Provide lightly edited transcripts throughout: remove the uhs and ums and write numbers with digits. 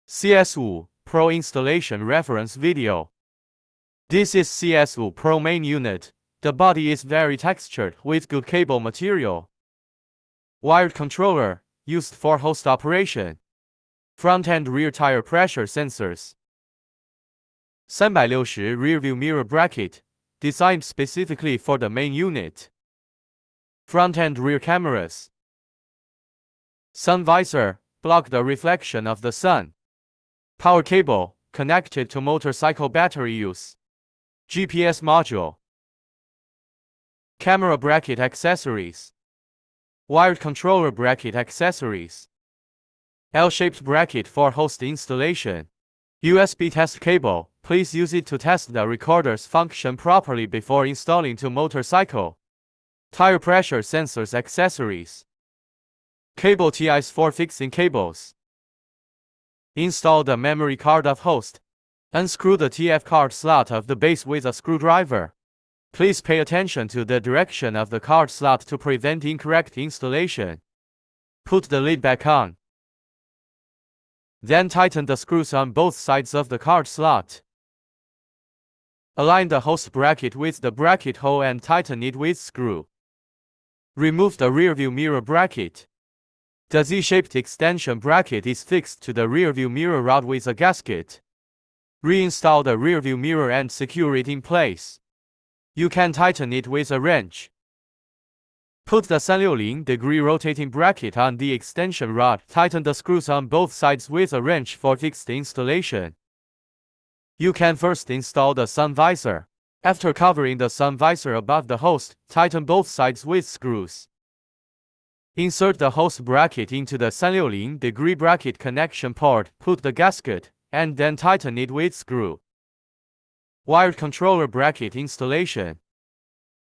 CS5PRO installation reference video. This is CS5PRO main unit. The body is very textured with good cable material. Wired controller, used for host operation. Front and rear tire pressure sensors. 360 rear view mirror bracket, designed specifically for the main unit. Front and rear cameras. Sun visor, block the reflection of the sun. Power cable, connected to motorcycle battery use. GPS module. Camera bracket accessories. Wired controller bracket accessories. L-shaped bracket for host installation. USB test cable, please use it to test the recorder's function properly before installing to motorcycle. Tire pressure sensors accessories. Cable ties for fixing cables. Install the memory card of host. Unscrew the TF card slot of the base with a screwdriver. Please pay attention to the direction of the card slot to prevent incorrect installation. Put the lid back on. Then tighten the screws on both sides of the card slot. Align the host bracket with the bracket hole and tighten it with screw. Remove the rearview mirror bracket. The Z-shaped extension bracket is fixed to the rearview mirror rod with a gasket. Reinstall the rearview mirror and secure it in place. You can tighten it with a wrench. Put the 360-degree rotating bracket on the extension rod. Tighten the screws on both sides with a wrench for fixed installation. You can first install the sun visor. After covering the sun visor above the host, tighten both sides with screws. Insert the host bracket into the 360-degree bracket connection port, put the gasket, and then tighten it with screw. Wired controller bracket installation.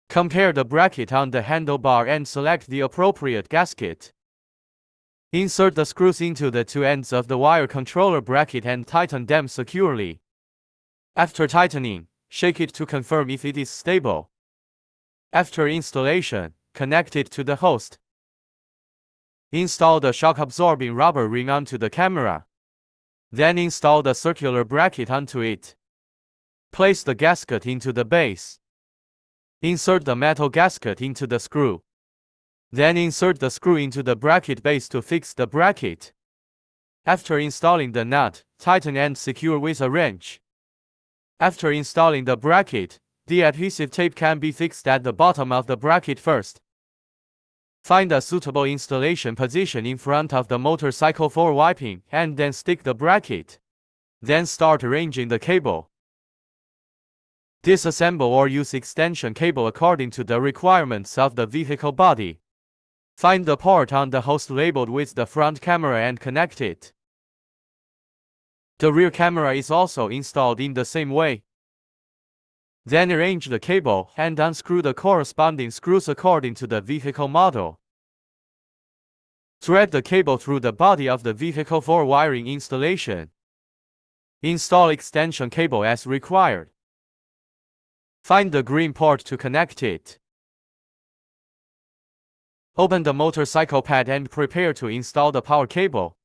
Compare the bracket on the handlebar and select the appropriate gasket. Insert the screws into the two ends of the wire controller bracket and tighten them securely. After tightening, shake it to confirm if it is stable. After installation, connect it to the host. Install the shock-absorbing rubber ring onto the camera. Then install the circular bracket onto it. Place the gasket into the base. Insert the metal gasket into the screw. Then insert the screw into the bracket base to fix the bracket. After installing the nut, tighten and secure with a wrench. After installing the bracket, the adhesive tape can be fixed at the bottom of the bracket first. Find a suitable installation position in front of the motorcycle for wiping, and then stick the bracket. Then start arranging the cable. Disassemble or use extension cable according to the requirements of the vehicle body. Find the port on the host labeled with the front camera and connect it. The rear camera is also installed in the same way. Then arrange the cable and unscrew the corresponding screws according to the vehicle model. Thread the cable through the body of the vehicle for wiring installation. Install extension cable as required. Find the green port to connect it. Open the motorcycle pad and prepare to install the power cable.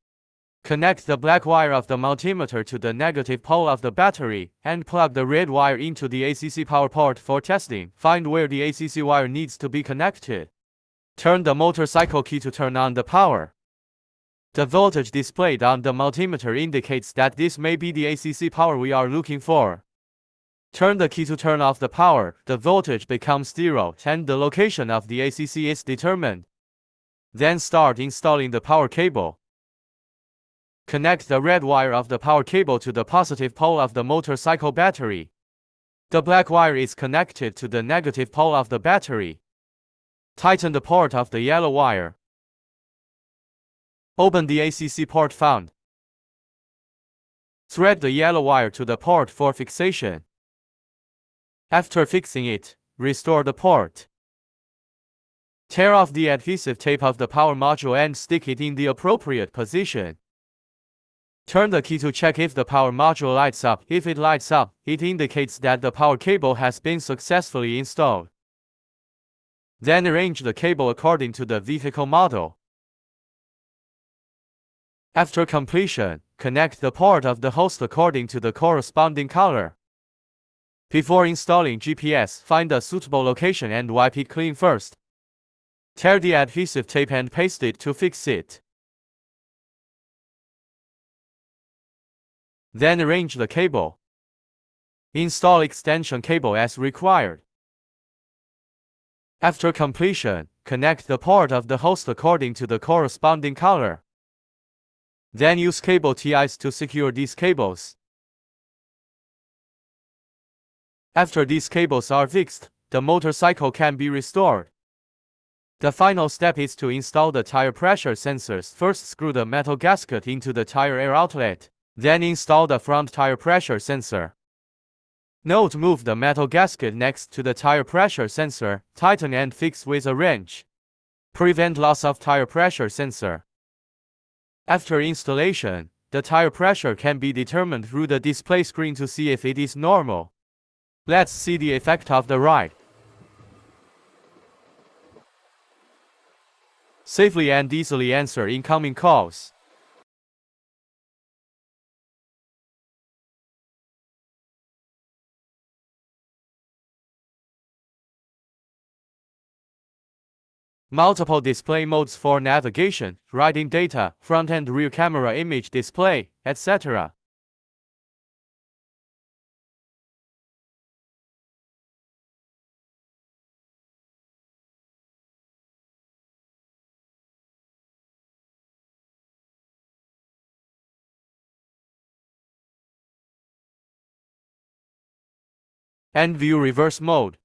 Connect the black wire of the multimeter to the negative pole of the battery, and plug the red wire into the ACC power port for testing. Find where the ACC wire needs to be connected. Turn the motorcycle key to turn on the power. The voltage displayed on the multimeter indicates that this may be the ACC power we are looking for. Turn the key to turn off the power. The voltage becomes 0 and the location of the ACC is determined. Then start installing the power cable. Connect the red wire of the power cable to the positive pole of the motorcycle battery. The black wire is connected to the negative pole of the battery. Tighten the port of the yellow wire. Open the ACC port found. Thread the yellow wire to the port for fixation. After fixing it, restore the port. Tear off the adhesive tape of the power module and stick it in the appropriate position. Turn the key to check if the power module lights up. If it lights up, it indicates that the power cable has been successfully installed. Then arrange the cable according to the vehicle model. After completion, connect the port of the host according to the corresponding color. Before installing GPS, find a suitable location and wipe it clean first. Tear the adhesive tape and paste it to fix it. Then arrange the cable. Install extension cable as required. After completion, connect the port of the host according to the corresponding color. Then use cable ties to secure these cables. After these cables are fixed, the motorcycle can be restored. The final step is to install the tire pressure sensors. First, screw the metal gasket into the tire air outlet. Then install the front tire pressure sensor. Note: move the metal gasket next to the tire pressure sensor, tighten and fix with a wrench. Prevent loss of tire pressure sensor. After installation, the tire pressure can be determined through the display screen to see if it is normal. Let's see the effect of the ride. Safely and easily answer incoming calls. Multiple display modes for navigation, riding data, front and rear camera image display, etc. And view reverse mode.